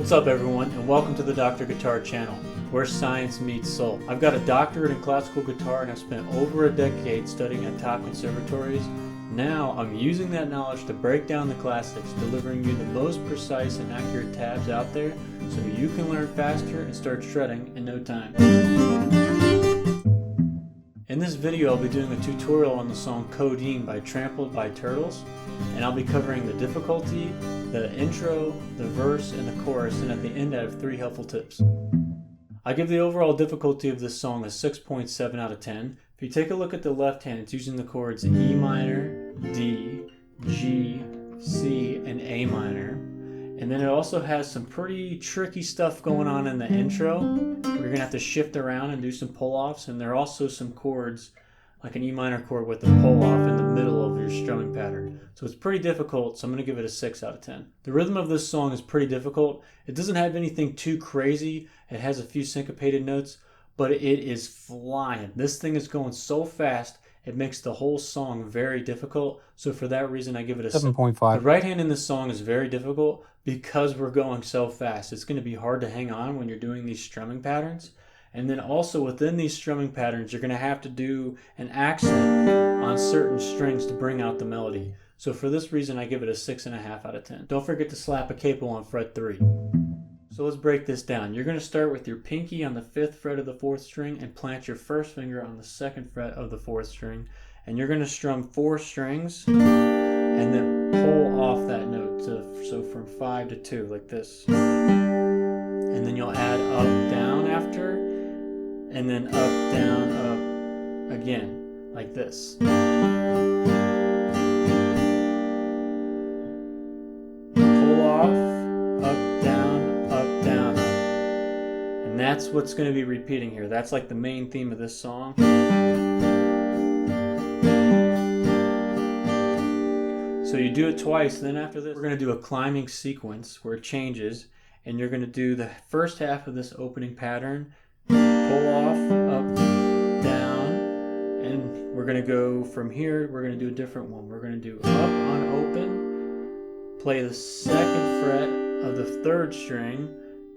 What's up everyone, and welcome to the Dr. Guitar channel, where science meets soul. I've got a doctorate in classical guitar and I've spent over a decade studying at top conservatories. Now I'm using that knowledge to break down the classics, delivering you the most precise and accurate tabs out there so you can learn faster and start shredding in no time. In this video I'll be doing a tutorial on the song Codeine by Trampled by Turtles, and I'll be covering the difficulty, the intro, the verse, and the chorus, and at the end I have 3 helpful tips. I give the overall difficulty of this song a 6.7 out of 10. If you take a look at the left hand, it's using the chords E minor, D, G, C, and A minor. And then it also has some pretty tricky stuff going on in the intro. You're going to have to shift around and do some pull-offs, and there are also some chords, like an E minor chord with a pull-off in the middle of your strumming pattern. So it's pretty difficult, so I'm going to give it a 6 out of 10. The rhythm of this song is pretty difficult. It doesn't have anything too crazy. It has a few syncopated notes, but it is flying. This thing is going so fast, it makes the whole song very difficult. So for that reason, I give it a 7.5. The right hand in this song is very difficult because we're going so fast. It's going to be hard to hang on when you're doing these strumming patterns. And then also within these strumming patterns, you're going to have to do an accent on certain strings to bring out the melody. So for this reason, I give it a 6.5 out of 10. Don't forget to slap a capo on fret 3. So let's break this down. You're going to start with your pinky on the 5th fret of the 4th string and plant your first finger on the 2nd fret of the 4th string. And you're going to strum 4 strings and then pull off that note. So from 5 to 2, like this. And then you'll add up, down after, and then up, down, up again, like this. Pull off, up, down, up, down, up. And that's what's going to be repeating here. That's like the main theme of this song. So you do it twice, then after this, we're going to do a climbing sequence where it changes, and you're going to do the first half of this opening pattern, pull off, up, down, and we're going to go from here, we're going to do a different one. We're going to do up on open, play the 2nd fret of the 3rd string,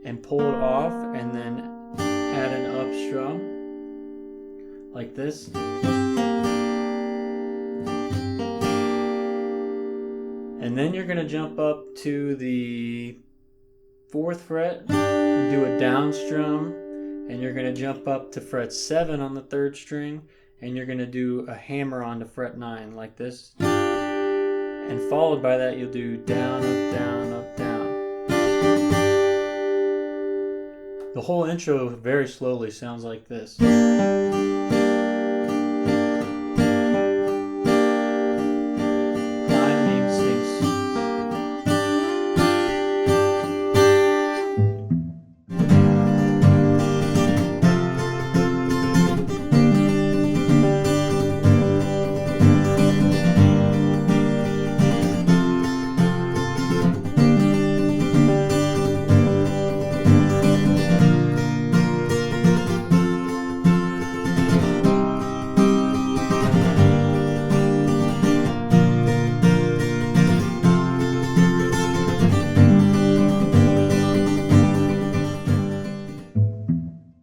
and pull it off, and then add an up strum, like this. And then you're going to jump up to the 4th fret and do a down strum, and you're going to jump up to fret 7 on the 3rd string, and you're going to do a hammer on to fret 9 like this. And followed by that you'll do down, up, down, up, down. The whole intro very slowly sounds like this.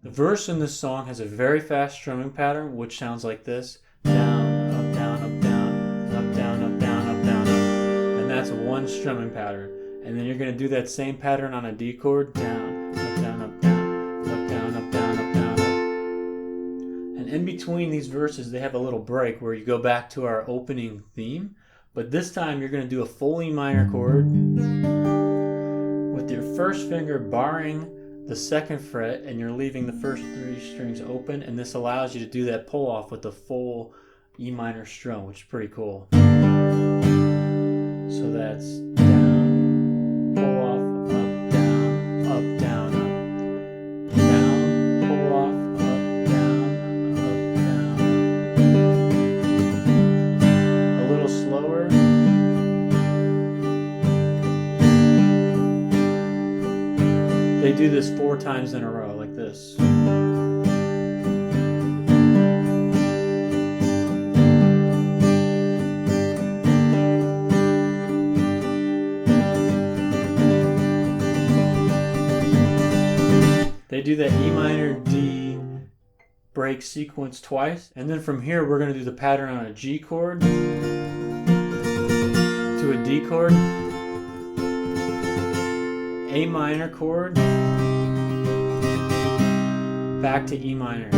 The verse in this song has a very fast strumming pattern, which sounds like this. Down, up, down, up, down, up, down, up, down, up, down, up. And that's one strumming pattern. And then you're going to do that same pattern on a D chord. Down, up, down, up, down, up, down, up, down, up, down, up. And in between these verses, they have a little break where you go back to our opening theme. But this time you're going to do a full E minor chord with your first finger barring the 2nd fret, and you're leaving the first 3 strings open, and this allows you to do that pull off with the full E minor strum, which is pretty cool. So that's down, pull off, up, down, up, down, up, down, pull off, up, down, up, down. A little slower. They do this 4 times in a row, like this. do that E minor, D break sequence twice. And then from here, we're going to do the pattern on a G chord to a D chord, A minor chord, back to E minor,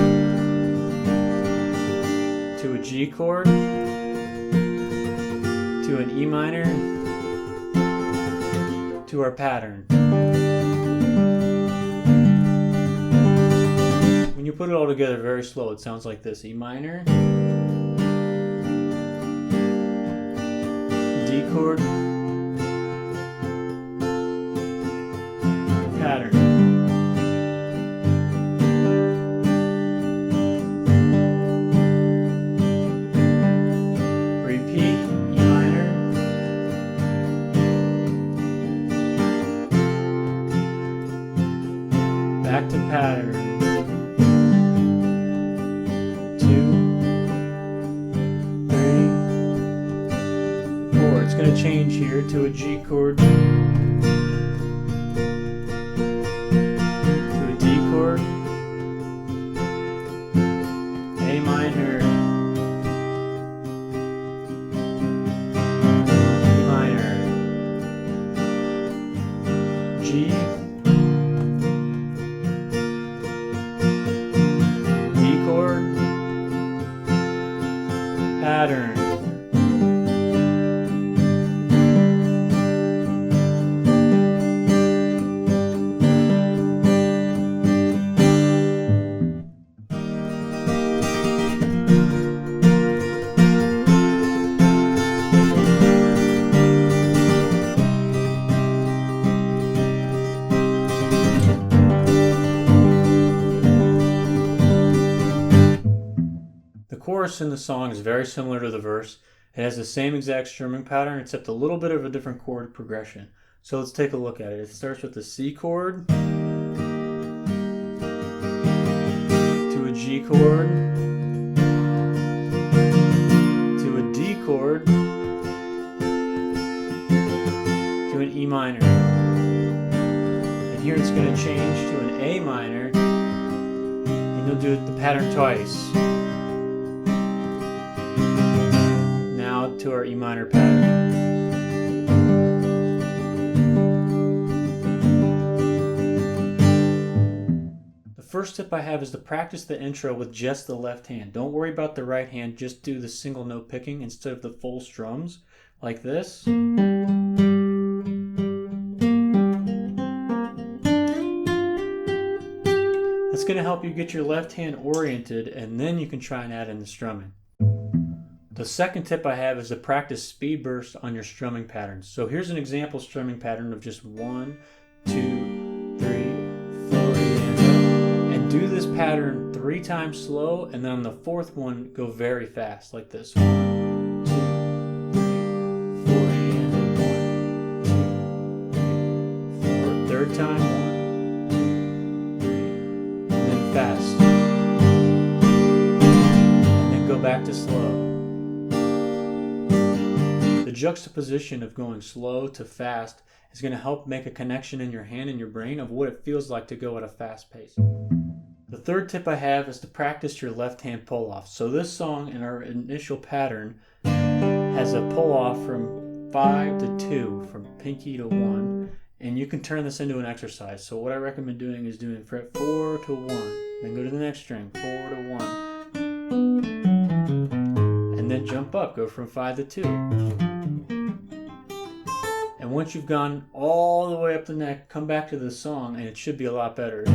to a G chord, to an E minor, to our pattern. When you put it all together very slow, it sounds like this: E minor, D chord, pattern. Repeat, E minor, back to pattern. 2, 3, 4. It's going to change here to a G chord, to a D chord, A minor, E minor, G, D chord, pattern. The chorus in the song is very similar to the verse. It has the same exact strumming pattern except a little bit of a different chord progression. So let's take a look at it. It starts with the C chord, to a G chord, to a D chord, to an E minor. And here it's going to change to an A minor, and you'll do the pattern twice. To our E minor pattern. The first tip I have is to practice the intro with just the left hand. Don't worry about the right hand, just do the single note picking instead of the full strums, like this. That's going to help you get your left hand oriented, and then you can try and add in the strumming. The second tip I have is to practice speed bursts on your strumming patterns. So here's an example strumming pattern of just 1, 2, 3, 4, and do this pattern 3 times slow, and then on the fourth one, go very fast, like this. 1, 2, 3, 4, and 1, 2, 3, 4. Third time, 1, 2, 3, and then fast. And then go back to slow. The juxtaposition of going slow to fast is going to help make a connection in your hand and your brain of what it feels like to go at a fast pace. The third tip I have is to practice your left hand pull off. So this song in our initial pattern has a pull off from 5 to 2, from pinky to 1, and you can turn this into an exercise. So what I recommend doing is doing fret 4 to 1, then go to the next string, 4 to 1, and then jump up, go from 5 to 2. And once you've gone all the way up the neck, come back to the song and it should be a lot better.